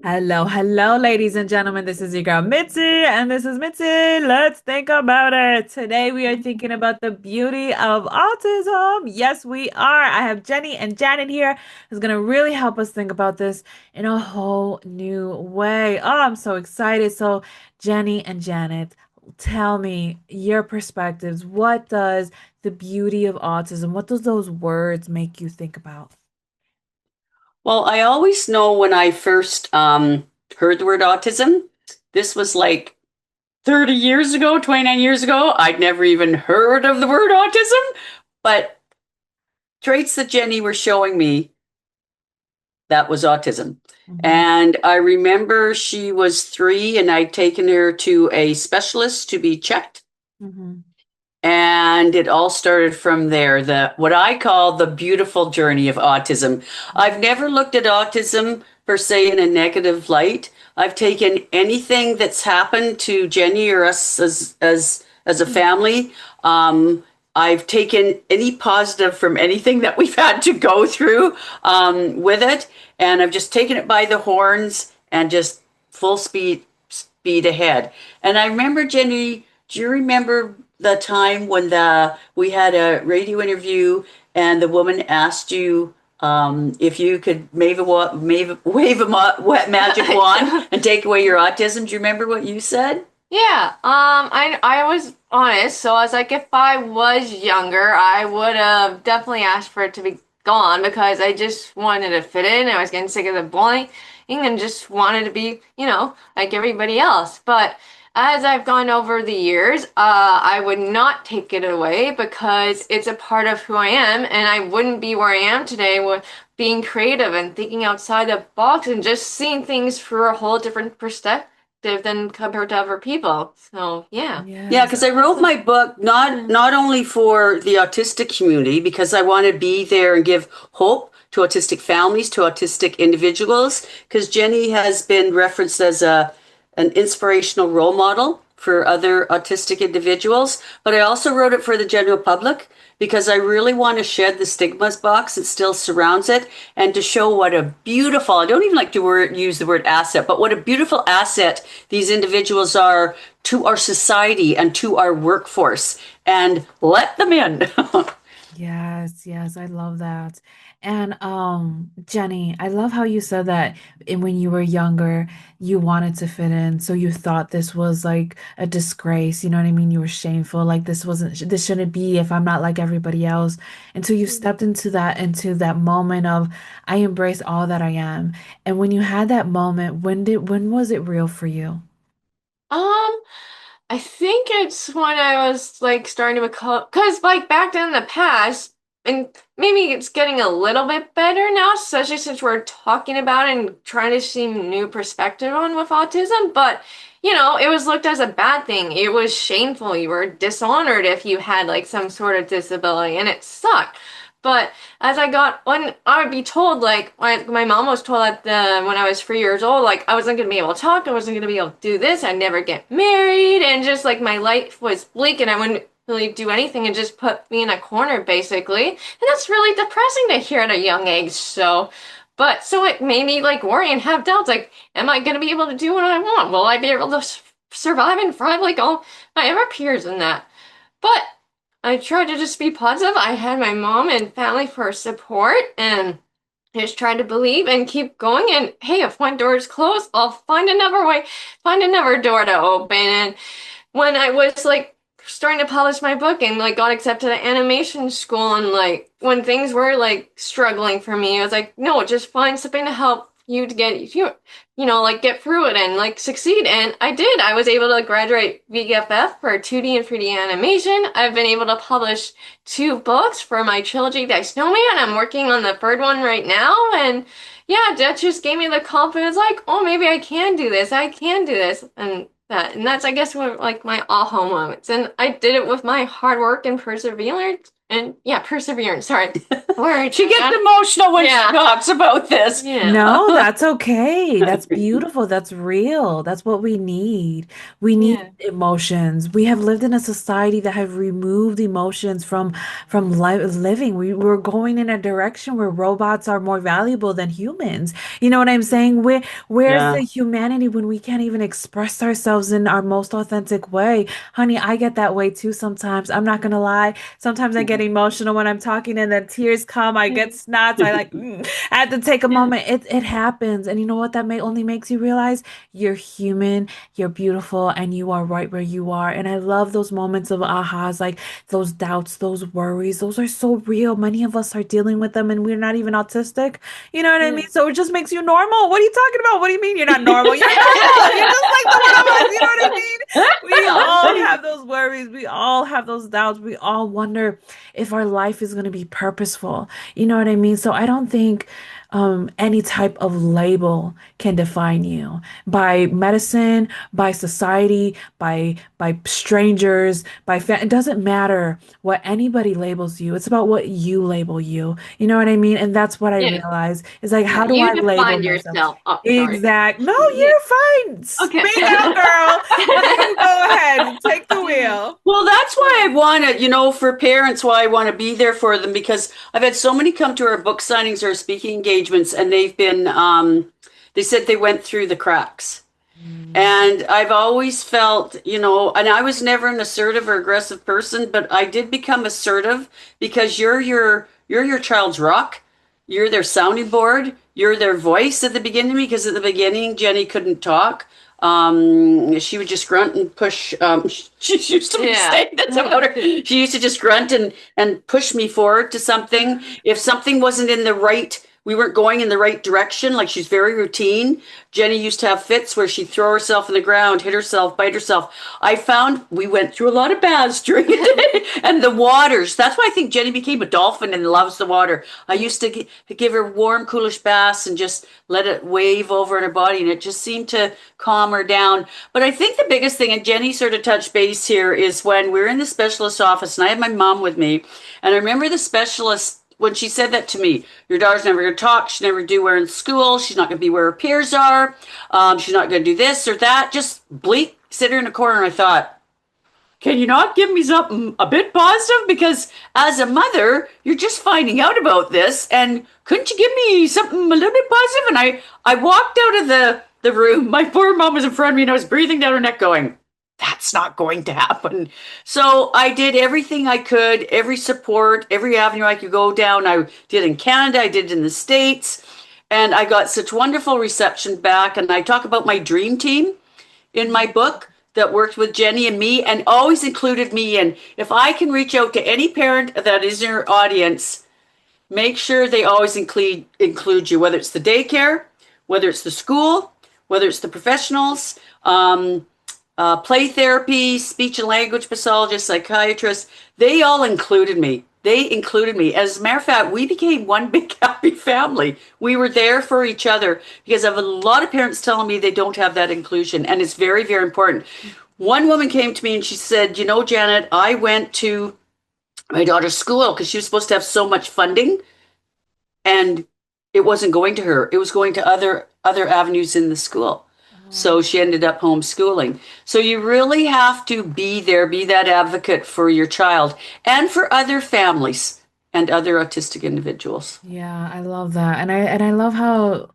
Hello, hello, ladies and gentlemen. This is your girl Mitzi, and this is Mitzi. Let's think about it. Today we are thinking about the beauty of autism. Yes, we are. I have Jenny and Janet here who's going to really help us think about this in a whole new way. Oh, I'm so excited. So, Jenny and Janet, tell me your perspectives. What does the beauty of autism, what does those words make you think about? Well, I always know when I first heard the word autism, this was like 30 years ago, 29 years ago. I'd never even heard of the word autism, but traits that Jenny were showing me, that was autism. Hmm. And I remember she was 3 and I'd taken her to a specialist to be checked. Hmm. And it all started from there. The what I call the beautiful journey of autism. I've never looked at autism per se in a negative light. I've taken anything that's happened to Jenny or us as a family. I've taken any positive from anything that we've had to go through with it, and I've just taken it by the horns and just full speed ahead. And I remember, Jenny, do you remember the time when the we had a radio interview and the woman asked you if you could wave a magic wand and take away your autism? Do you remember what you said? Yeah, I was honest, so I was like, if I was younger, I would have definitely asked for it to be gone because I just wanted to fit in. I was getting sick of the bullying and just wanted to be, like everybody else. But as I've gone over the years, I would not take it away because it's a part of who I am, and I wouldn't be where I am today with being creative and thinking outside the box and just seeing things through a whole different perspective than compared to other people. So yeah. Yeah, Yes. because I wrote my book not only for the autistic community, because I want to be there and give hope to autistic families, to autistic individuals, because Jenny has been referenced as a an inspirational role model for other autistic individuals. But I also wrote it for the general public because I really want to shed the stigmas box that still surrounds it and to show what a beautiful, I don't even like to use the word asset, but what a beautiful asset these individuals are to our society and to our workforce, and let them in. Yes, yes, I love that. And Jenny, I love how you said that when you were younger, you wanted to fit in, so you thought this was like a disgrace, you know what I mean? You were shameful, like this shouldn't be if I'm not like everybody else. Until you stepped into that moment of I embrace all that I am. And when you had that moment, when was it real for you? Um, I think it's when I was like starting to become, because like back then in the past, and maybe it's getting a little bit better now, especially since we're talking about it and trying to see new perspective on with autism. But it was looked as a bad thing. It was shameful. You were dishonored if you had like some sort of disability, and it sucked. But as I got, when I would be told, like, my mom was told at when I was 3 years old, like, I wasn't going to be able to talk, I wasn't going to be able to do this, I'd never get married, and just like my life was bleak and I wouldn't really do anything and just put me in a corner, basically. And that's really depressing to hear at a young age, so it made me like worry and have doubts, like, am I going to be able to do what I want? Will I be able to survive and thrive like all my other peers in that? But I tried to just be positive. I had my mom and family for support and just tried to believe and keep going. And hey, if one door is closed, I'll find another way, find another door to open. And when I was like starting to polish my book and like got accepted at animation school and like when things were like struggling for me, I was like, no, just find something to help you to get like get through it and like succeed. And I did. I was able to graduate VFF for 2D and 3D animation. I've been able to publish 2 books for my trilogy Snowman. I'm working on the third one right now. And yeah, that just gave me the confidence like, oh, maybe I can do this. I can do this. And that's I guess what like my aha moments. And I did it with my hard work and perseverance And yeah, perseverance. Sorry. Word. She gets emotional when she Yeah. talks about this. Yeah. No, that's okay. That's beautiful. That's real. That's what we need. We need Yeah. emotions. We have lived in a society that have removed emotions from li living. We're going in a direction where robots are more valuable than humans. You know what I'm saying? Where's the Yeah. humanity when we can't even express ourselves in our most authentic way? Honey, I get that way too sometimes. I'm not gonna lie. Sometimes I get emotional when I'm talking and then tears come. I get snots. I like I had to take a Yeah. moment. It happens. And you know what that may only makes you realize? You're human, you're beautiful, and you are right where you are. And I love those moments of ahas, like those doubts, those worries. Those are so real. Many of us are dealing with them and we're not even autistic. You know what I Yeah. mean? So it just makes you normal. What are you talking about? What do you mean you're not normal? You're normal. You're just like the one of us. You know what I mean? We all have those worries. We all have those doubts. We all wonder if our life is going to be purposeful. You know what I mean? So I don't think any type of label can define you by medicine, by society, by strangers, it doesn't matter what anybody labels you. It's about what you label you. You know what I mean? And that's what I Yeah. realize is like, Yeah. how do You I label defined myself? yourself. Oh, sorry. Exact. No, Yeah. you're fine. Okay. Speak out, girl. You go ahead. Take the wheel. Well, that's why I want to, for parents, why I want to be there for them because I've had so many come to our book signings or speaking engagements and they said they went through the cracks. Mm. And I've always felt, and I was never an assertive or aggressive person, but I did become assertive because you're your child's rock. You're their sounding board. You're their voice at the beginning because at the beginning Jenny couldn't talk. She would just grunt and push. She used to Yeah. say this about her. She used to just grunt and push me forward to something. If something wasn't in the right, we weren't going in the right direction. Like she's very routine. Jenny used to have fits where she'd throw herself on the ground, hit herself, bite herself. I found we went through a lot of baths during it and the waters. That's why I think Jenny became a dolphin and loves the water. I used to give her warm, coolish baths and just let it wave over in her body, and it just seemed to calm her down. But I think the biggest thing, and Jenny sort of touched base here, is when we're in the specialist office, and I had my mom with me, and I remember the specialist when she said that to me, your daughter's never going to talk. She's never going to do well in school. She's not going to be where her peers are. She's not going to do this or that. Just bleak, sit her in a corner. And I thought, can you not give me something a bit positive? Because as a mother, you're just finding out about this. And couldn't you give me something a little bit positive? And I walked out of the room. My poor mom was in front of me and I was breathing down her neck going, that's not going to happen. So I did everything I could, every support, every avenue I could go down. I did in Canada, I did in the States, and I got such wonderful reception back. And I talk about my dream team in my book that worked with Jenny and me and always included me in. If I can reach out to any parent that is in your audience, make sure they always include you, whether it's the daycare, whether it's the school, whether it's the professionals, play therapy, speech and language pathologists, psychiatrists. They all included me. They included me. As a matter of fact, we became one big happy family. We were there for each other because I have a lot of parents telling me they don't have that inclusion, and it's very, very important. One woman came to me and she said, Janet, I went to my daughter's school because she was supposed to have so much funding and it wasn't going to her. It was going to other avenues in the school. So she ended up homeschooling. So you really have to be there, be that advocate for your child and for other families and other autistic individuals. Yeah, I love that. And I love how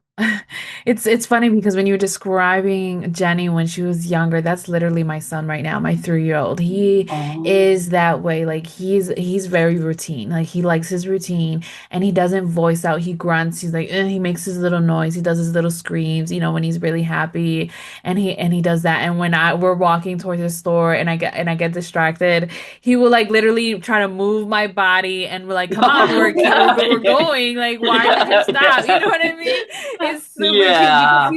it's funny because when you were describing Jenny when she was younger, that's literally my son right now, my 3-year-old. He Oh. is that way. Like he's very routine. Like he likes his routine and he doesn't voice out. He grunts. He's like, he makes his little noise. He does his little screams, when he's really happy. And he does that. And when we're walking towards the store and I get distracted, he will like literally try to move my body and we're like, come on, we're going. Like, why did you stop? You know what I mean? It's super cute because Yeah.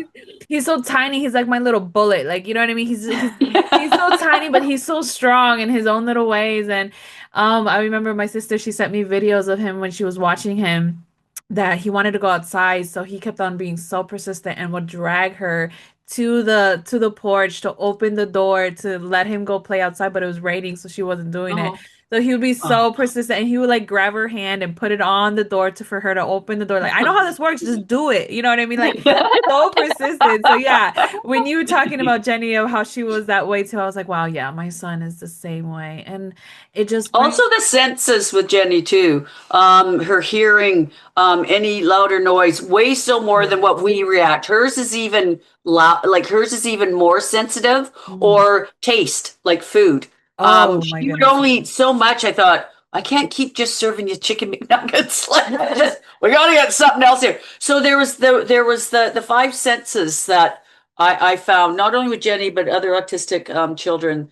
he's so tiny. He's like my little bullet. Like, you know what I mean? He's so tiny, but he's so strong in his own little ways. And I remember my sister, she sent me videos of him when she was watching him that he wanted to go outside, so he kept on being so persistent and would drag her to the porch to open the door to let him go play outside, but it was raining, so she wasn't doing it. Oh. So he would be Oh. so persistent and he would like grab her hand and put it on the door to for her to open the door. Like, I know how this works, just do it. You know what I mean? Like so persistent. So yeah, when you were talking about Jenny of how she was that way too, I was like, wow, yeah, my son is the same way. And it just brings Also, the senses with Jenny too. Her hearing, any louder noise, way so more than what yes. we react. Hers is even loud, like hers is even more sensitive. Mm. Or taste, like food. Oh my She would goodness. only eat so much. I thought I can't keep just serving you chicken McNuggets. Like, just we gotta get something else here. So there was the five senses that I found not only with Jenny but other autistic children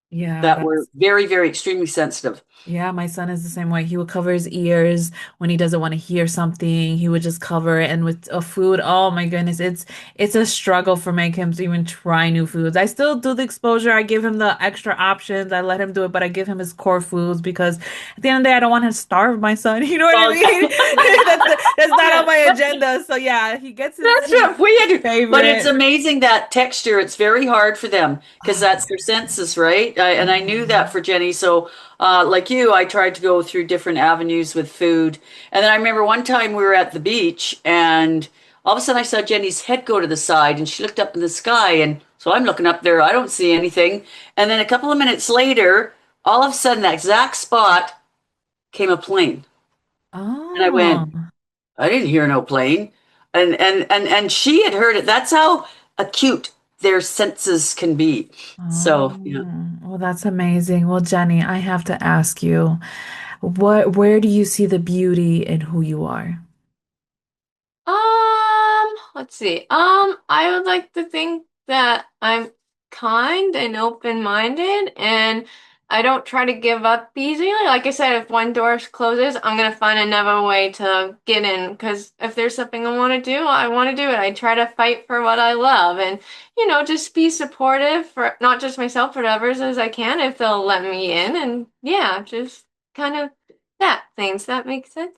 Yeah, that were that's very, very extremely sensitive. yeah, my son is the same way. He would cover his ears when he doesn't want to hear something. He would just cover it. And with food, oh my goodness, it's a struggle for make him to even try new foods. I still do the exposure. I give him the extra options. I let him do it, but I give him his core foods because at the end of the day, I don't want to starve my son. You know what I Well, mean? That's not on my agenda. So yeah, he gets that's his what we had to, but it's favorite. amazing that texture. It's very hard for them because that's their senses, right? And I knew that Mhm. for Jenny. So, like you, I tried to go through different avenues with food. And then I remember one time we were at the beach and all of a sudden I saw Jenny's head go to the side and she looked up in the sky. And so I'm looking up there. I don't see anything. And then a couple of minutes later, all of a sudden, that exact spot came a plane. And I went, Oh. I didn't hear no plane. And she had heard it. That's how acute their senses can be. So, yeah. Oh, well, that's amazing. Well, Jenny, I have to ask you, where do you see the beauty in who you are? Let's see. I would like to think that I'm kind and open-minded and I don't try to give up easily. Like I said, if one door closes, I'm gonna find another way to get in because if there's something I want to do, I want to do it. I try to fight for what I love and, just be supportive for not just myself, but others as I can if they'll let me in. And yeah, just kind of that things. That makes sense.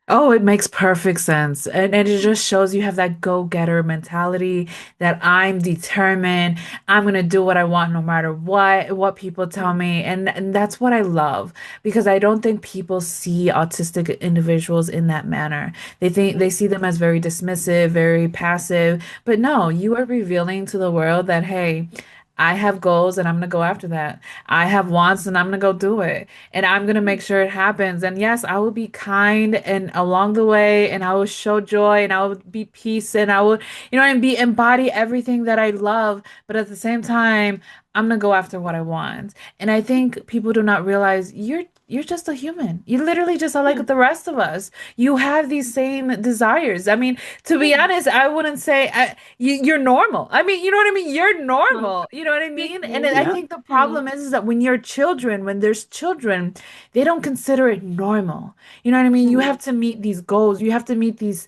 Oh, it makes perfect sense. And it just shows you have that go-getter mentality that I'm determined. I'm gonna do what I want no matter what people tell me. And that's what I love because I don't think people see autistic individuals in that manner. They see them as very dismissive, very passive. But no, you are revealing to the world that, hey, I have goals and I'm gonna go after that. I have wants and I'm gonna go do it. And I'm gonna make sure it happens. And yes, I will be kind and along the way, and I will show joy and I will be peace and I will, and be embody everything that I love. But at the same time, I'm gonna go after what I want. And I think people do not realize you're just a human. You literally just are like the rest of us. You have these same desires. I mean, to be honest, I wouldn't say you're normal. I mean, you know what I mean? You're normal. You know what I mean? And I Yeah. think the problem is that when you're children, when there's children, they don't consider it normal. You know what I mean? You have to meet these goals. You have to meet these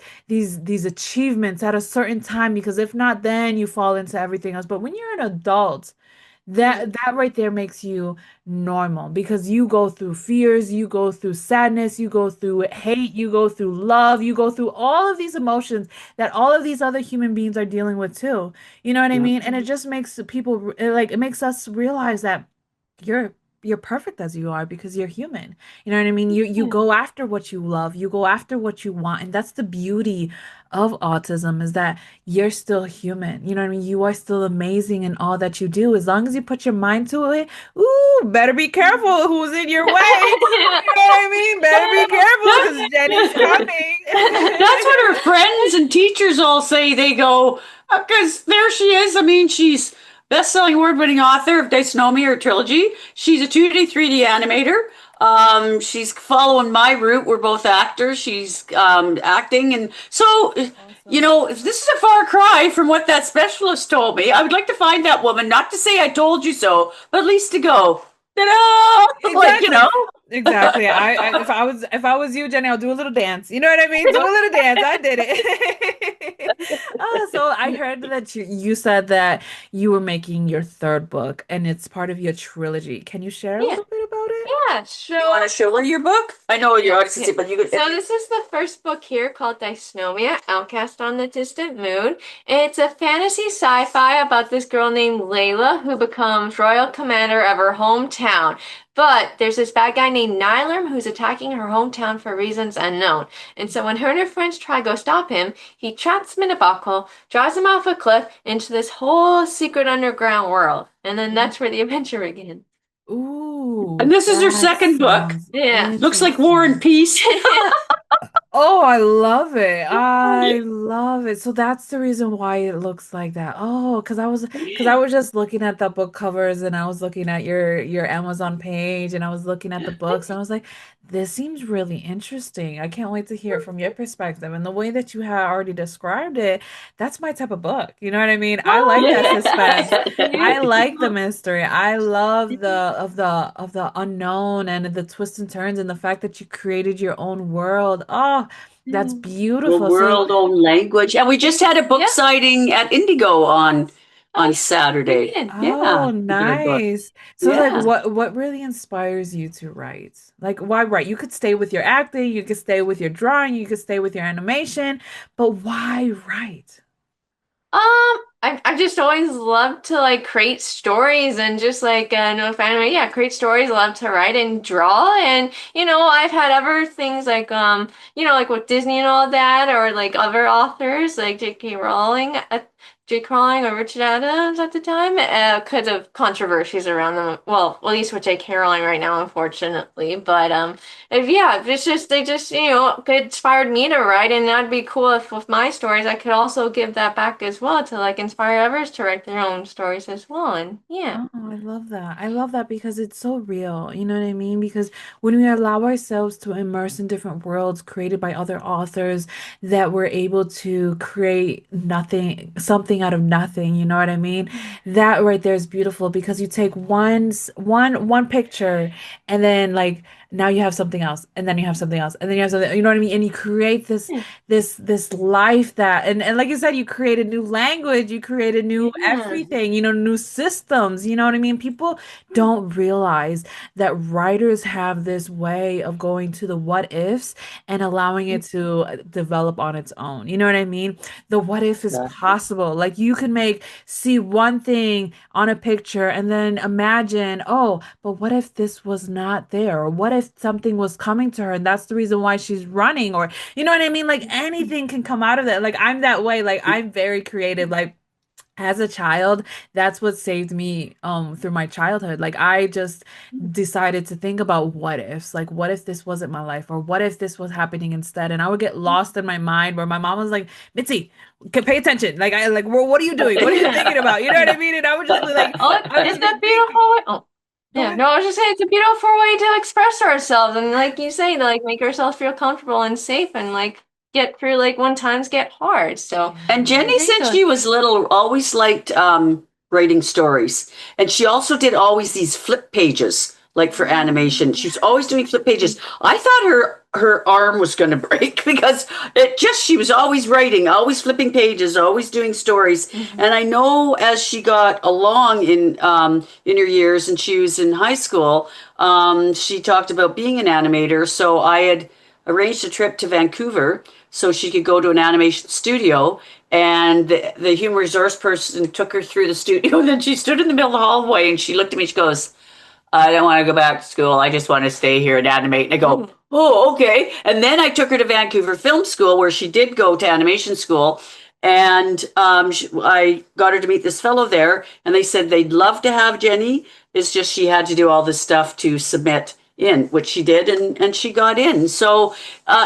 achievements at a certain time because if not, then you fall into everything else. But when you're an adult, that right there makes you normal because you go through fears, you go through sadness, you go through hate, you go through love, you go through all of these emotions that all of these other human beings are dealing with too. You know what I Yeah. mean? And it just makes people like it makes us realize that you're you're perfect as you are because you're human. You know what I mean? You go after what you love, you go after what you want, and that's the beauty of autism is that you're still human. You know what I mean? You are still amazing in all that you do. As long as you put your mind to it, ooh, better be careful who's in your way. You know what I mean? Better be careful because Jenny's That's coming. what her friends and teachers all say. They go, because there she is. I mean, she's best-selling award-winning author of Dysnomia or trilogy. She's a 2D, 3D animator. She's following my route. We're both actors. She's acting. And so, Awesome. if this is a far cry from what that specialist told me, I would like to find that woman, not to say I told you so, but at least to go, ta-da! Like, Exactly. Exactly. If I was you, Jenny, I'll do a little dance. You know what I mean? Do a little dance. I did it. So I heard that you said that you were making your third book and it's part of your trilogy. Can you share a Yeah. little bit about about it? Yeah, You want to show her your book? I know you're okay. autistic, but you could. So this is the first book here called Dysnomia, Outcast on the Distant Moon. It's a fantasy sci-fi about this girl named Layla who becomes royal commander of her hometown. But there's this bad guy named Nylam who's attacking her hometown for reasons unknown. And so when her and her friends try to go stop him, he traps them in a buckle, drives them off a cliff into this whole secret underground world. And then that's where the adventure begins. And Ooh, this is her that second book. sounds Yeah. Looks like War and interesting. Peace. Oh, I love it. Yeah. I love it. So that's the reason why it looks like that. Oh, because I was just looking at the book covers and I was looking at your Amazon page and I was looking at the books and I was like, this seems really interesting. I can't wait to hear it from your perspective. And the way that you have already described it, that's my type of book. You know what I mean? I Oh, like that yeah. suspense. I like the Beautiful. mystery. I love the unknown and the twists and turns and the fact that you created your own world. Oh, that's The beautiful. So, world own language. And we just had a book Yeah. signing at Indigo Oh, on yeah. You Saturday. did. Yeah, oh, for their book. nice. So like Yeah. what really inspires you to write? Like why write? You could stay with your acting, you could stay with your drawing, you could stay with your animation, but why write? I just always loved to like create stories and just like no fan yeah, create stories, love to write and draw and I've had other things like like with Disney and all that or like other authors like J.K. Rowling or Richard Adams at the time because of controversies around them. Well, at least with J.K. Rowling right now, unfortunately. But yeah, it's just they just inspired me to write, and that'd be cool if with my stories I could also give that back as well to like inspire others to write their own stories as well. And yeah. Oh, I love that. I love that because it's so real. You know what I mean? Because when we allow ourselves to immerse in different worlds created by other authors, that we're able to create nothing, something out of nothing. You know what I mean? That right there is beautiful because you take one picture and then like now you have something else and then you have something else and then you have something, you know what I mean? And you create this life that and like you said, you created new language, you created new Yeah. everything, new systems, you know what I mean? People don't realize that writers have this way of going to the what ifs and allowing it to develop on its own. You know what I mean? The what if is possible. Like you can see one thing on a picture and then imagine, oh, but what if this was not there? Or what if something was coming to her and that's the reason why she's running? Or you know what I mean? Like anything can come out of that. Like I'm that way. Like I'm very creative. Like as a child, that's what saved me through my childhood. Like I just decided to think about what ifs. Like what if this wasn't my life or what if this was happening instead? And I would get lost in my mind where my mom was like, "Mitzi, pay attention." Like I like, well, what are you doing? What are you thinking about? You know what I mean? And I would just be like, Oh, I would it's just be that thinking, beautiful way. Oh, go yeah. ahead. No, I was just saying it's a beautiful way to express ourselves and like you say, to like make ourselves feel comfortable and safe and like get through like when times get hard. So And Yeah. I Jenny, agree since to she was little, always liked writing stories. And she also did always these flip pages, like for Oh, animation. She was always doing flip it. pages. I thought her arm was going to break because she was always writing, always flipping pages, always doing stories. Mhm. And I know as she got along in her years and she was in high school, she talked about being an animator. So I had arranged a trip to Vancouver so she could go to an animation studio. And the human resource person took her through the studio. And then she stood in the middle of the hallway and she looked at me. She goes, I don't want to go back to school. I just want to stay here and animate. And I go, Mhm. oh, okay. And then I took her to Vancouver Film School where she did go to animation school. And I got her to meet this fellow there. And they said they'd love to have Jenny. It's just she had to do all this stuff to submit in, which she did, and she got in. So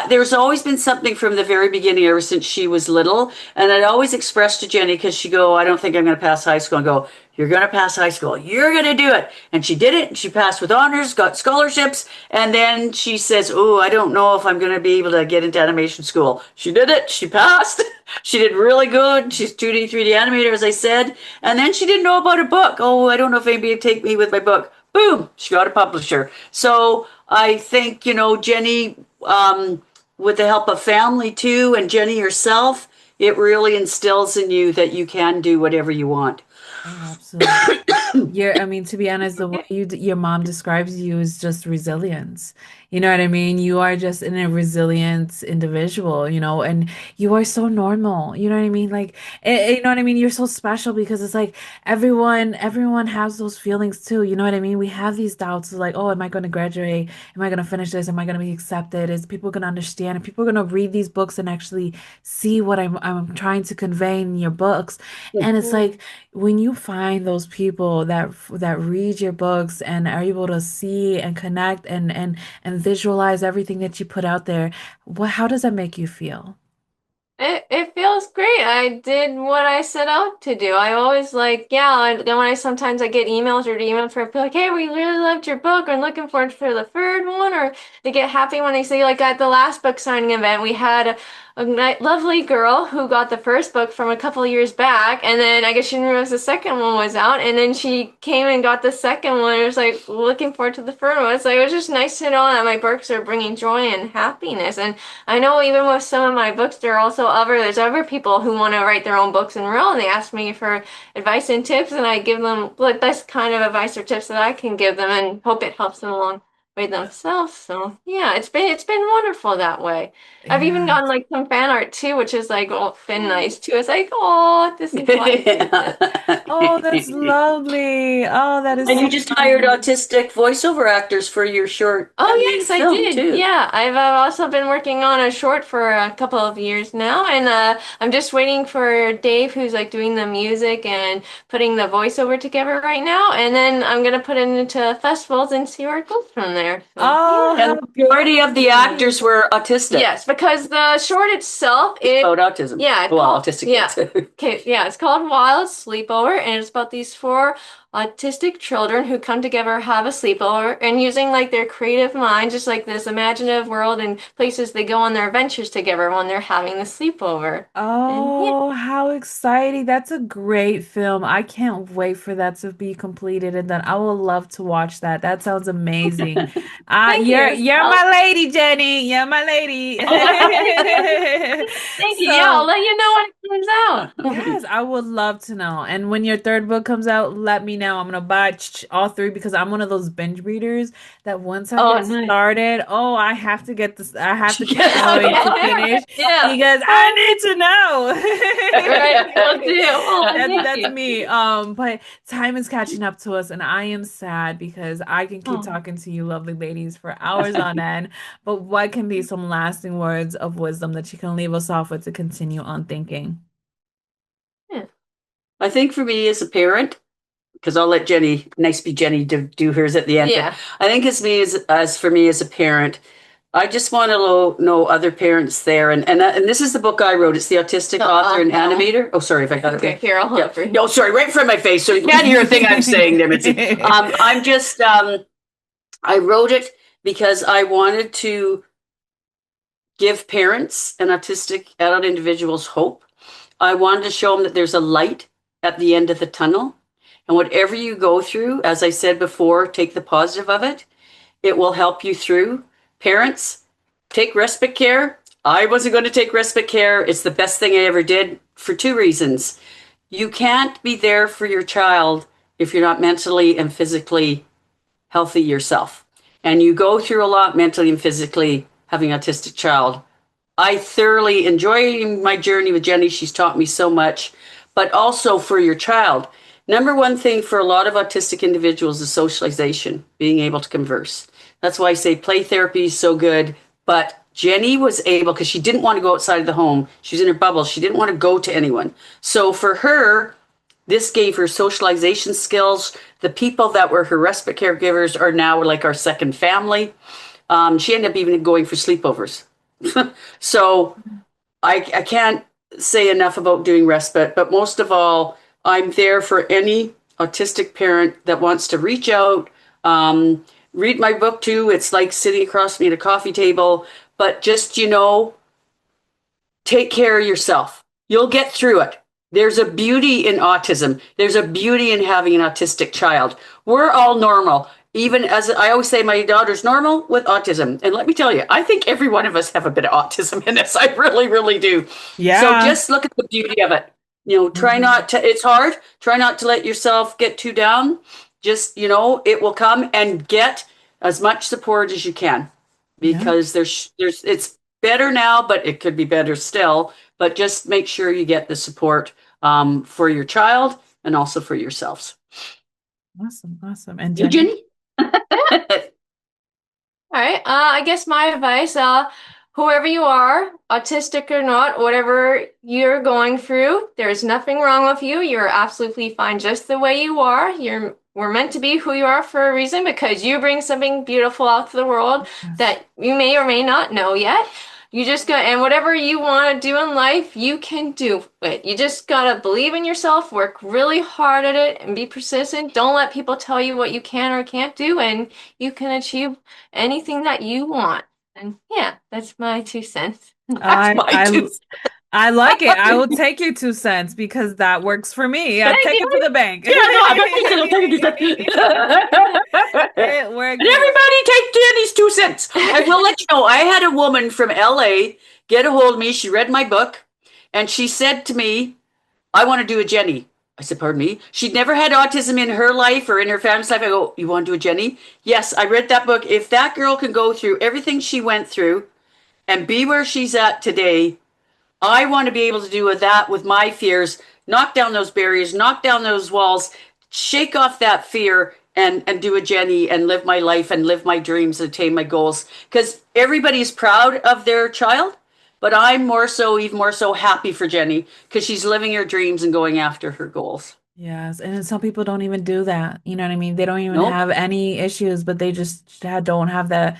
there's always been something from the very beginning, ever since she was little. And I'd always express to Jenny, because she'd go, I don't think I'm going to pass high school. And go, you're going to pass high school. You're going to do it. And she did it. And she passed with honors, got scholarships. And then she says, oh, I don't know if I'm going to be able to get into animation school. She did it. She passed. She did really good. She's 2D, 3D animator, as I said. And then she didn't know about a book. Oh, I don't know if anybody would take me with my book. Boom, she got a publisher. So I think, Jenny, with the help of family too, and Jenny herself, it really instills in you that you can do whatever you want. Oh, absolutely. I mean, to be honest, the way your mom describes you is just resilience. You know what I mean? You are just a resilient individual, and you are so normal. You know what I mean? Like, you know what I mean? You're so special because it's like everyone has those feelings too. You know what I mean? We have these doubts like, oh, am I going to graduate? Am I going to finish this? Am I going to be accepted? Is people going to understand? Are people going to read these books and actually see what I'm trying to convey in your books? And it's Mm. like, when you find those people that read your books and are able to see and connect and visualize everything that you put out there, how does that make you feel? It feels great. I did what I set out to do. I always like, yeah, and then when I sometimes I get emails or emails from people like, hey, we really loved your book. I'm looking forward for the third one. Or they get happy when they say, like at the last book signing event, we had a lovely girl who got the first book from a couple of years back, and then I guess she didn't realize the second one was out, and then she came and got the second one. It was like looking forward to the third one. It's like it was just nice to know that my books are bringing joy and happiness. And I know even with some of my books, there are also there's other people who want to write their own books in real, and they ask me for advice and tips, and I give them the best kind of advice or tips that I can give them, and hope it helps them along way themselves. So yeah, it's been wonderful that way. I've even Yeah. gotten like some fan art too, which is like been nice too. It's like, oh, this is why I do this. Oh, that's lovely. Oh, that is And you so just hired nice. autistic voiceover actors for your short Oh animated yes, I film did. too. Yeah, I've also been working on a short for a couple of years now, and I'm just waiting for Dave, who's like doing the music and putting the voiceover together right now, and then I'm gonna put it into festivals and see where it goes from there. So Oh, yeah. And how the majority of the beautiful. actors were autistic. Yes, because the short itself, It's about autism. yeah, Well, autistic yeah. kids. Okay, yeah, it's called Wild Sleepover, and it's about these four autistic children who come together, have a sleepover, and using like their creative mind, just like this imaginative world and places they go on their adventures together when they're having the sleepover. And yeah, Oh, how exciting. That's a great film. I can't wait for that to be completed and then I will love to watch that. That sounds amazing. thank you. You're my lady, Jenny. You're my lady. Thank you. Yeah, I'll So, let you know when it comes out. yes, I would love to know. And when your third book comes out, let me know. I'm gonna buy all three because I'm one of those binge readers that once I Oh, get nice. started, oh, I have to get this, I have to keep going to Okay. finish Yeah. because I need to Right, will know. do. Oh, thank That's you. me. But time is catching up to us, and I am sad because I can keep Oh, talking to you, lovely ladies, for hours on end. But what can be some lasting words of wisdom that you can leave us off with to continue on thinking? yeah. I think for me as a parent, because I'll let Jenny, nice be Jenny, do hers at the end. But Yeah. I think as for me as a parent, I just want to know other parents there, and this is the book I wrote. It's the autistic author and That one. animator. Oh, sorry if I got it Okay, right. here, I'll hold Yeah. it for you. No, sorry, right in front of my face, so you can't hear a thing I'm saying there, Mitzi. I'm just I wrote it because I wanted to give parents and autistic adult individuals hope. I wanted to show them that there's a light at the end of the tunnel. And whatever you go through, as I said before, take the positive of it. It will help you through. Parents, take respite care. I wasn't going to take respite care. It's the best thing I ever did for two reasons. You can't be there for your child if you're not mentally and physically healthy yourself. And you go through a lot mentally and physically having an autistic child. I thoroughly enjoy my journey with Jenny. She's taught me so much, but also for your child. Number one thing for a lot of autistic individuals is socialization, being able to converse. That's why I say play therapy is so good. But Jenny was able, because she didn't want to go outside of the home. She was in her bubble. She didn't want to go to anyone. So for her, this gave her socialization skills. The people that were her respite caregivers are now like our second family. She ended up even going for sleepovers. So I can't say enough about doing respite, but most of all, I'm there for any autistic parent that wants to reach out. Read my book too. It's like sitting across from me at a coffee table, but just, take care of yourself. You'll get through it. There's a beauty in autism. There's a beauty in having an autistic child. We're all normal. Even as I always say, my daughter's normal with autism. And let me tell you, I think every one of us have a bit of autism in us. I really, really do. So Yeah. just look at the beauty of it. Try not to, it's hard. Try not to let yourself get too down. Just, it will come, and get as much support as you can, Yeah. because it's better now, but it could be better still. But just make sure you get the support for your child and also for yourselves. Awesome. Awesome. And You, Jenny? Jenny? All right. I guess my advice, whoever you are, autistic or not, whatever you're going through, there's nothing wrong with you. You're absolutely fine just the way you are. We're meant to be who you are for a reason because you bring something beautiful out to the world Yes. that you may or may not know yet. You just got, and whatever you want to do in life, you can do it. You just gotta believe in yourself, work really hard at it, and be persistent. Don't let people tell you what you can or can't do, and you can achieve anything that you want. And yeah, that's my 2 cents. That's I my I two. I like it. I will take you 2 cents because that works for me. I Thank take it to you. the bank. Yeah, no, I'm taking it. I'm taking it. It And works. everybody take Danny's 2 cents. I will let you know, I had a woman from LA get a hold of me. She read my book and she said to me, I want to do a Jenny. I said, pardon me. She'd never had autism in her life or in her family's life. I go, you want to do a Jenny? Yes, I read that book. If that girl can go through everything she went through and be where she's at today, I want to be able to do that with my fears, knock down those barriers, knock down those walls, shake off that fear, and do a Jenny and live my life and live my dreams and attain my goals. Because everybody's proud of their child, but I'm more so, even more so, happy for Jenny because she's living her dreams and going after her goals. Yes, and then some people don't even do that. You know what I mean? They don't even Nope. have any issues, but they just don't have that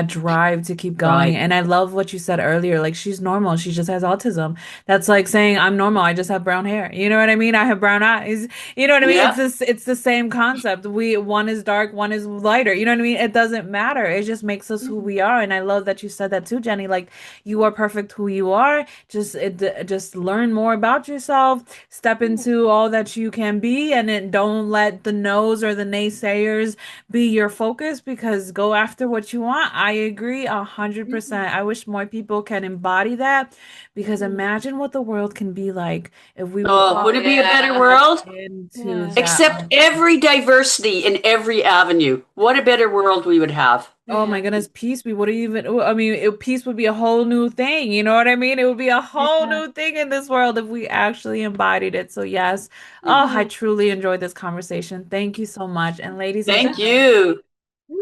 drive to keep going. Right. And I love what you said earlier. Like she's normal. She just has autism. That's like saying I'm normal. I just have brown hair. You know what I mean? I have brown eyes. You know what I mean? Yeah. It's the same concept. One is dark, one is lighter. You know what I mean? It doesn't matter. It just makes us who we are. And I love that you said that too, Jenny. Like you are perfect who you are. Just learn more about yourself, step into all that you can be, and then don't let the no's or the naysayers be your focus because go after what you want. I agree 100%. I wish more people can embody that because imagine what the world can be like if we would Oh, Oh all would it be a better yeah. step world? into Yeah. that. Accept every diversity in every avenue. What a better world we would have. Oh Yeah. my goodness, peace. We wouldn't even, I mean, peace would be a whole new thing. You know what I mean? It would be a whole Yeah. new thing in this world if we actually embodied it. So, yes. Yeah. Oh, I Yeah. truly enjoyed this conversation. Thank you so much. And, ladies and Thank gentlemen, you.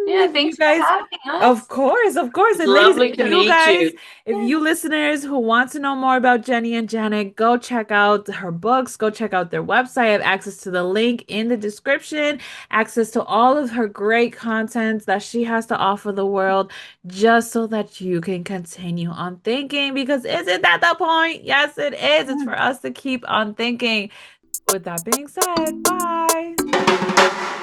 Yeah. if you Thanks for guys, having of us. course, of course. It's And ladies, lovely to you meet guys, you. if Yeah. you listeners who want to know more about Jenny and Janet, go check out her books, go check out their website. I have access to the link in the description, access to all of her great content that she has to offer the world, just so that you can continue on thinking. Because isn't that the point? Yes, it is. It's for us to keep on thinking. With that being said, bye.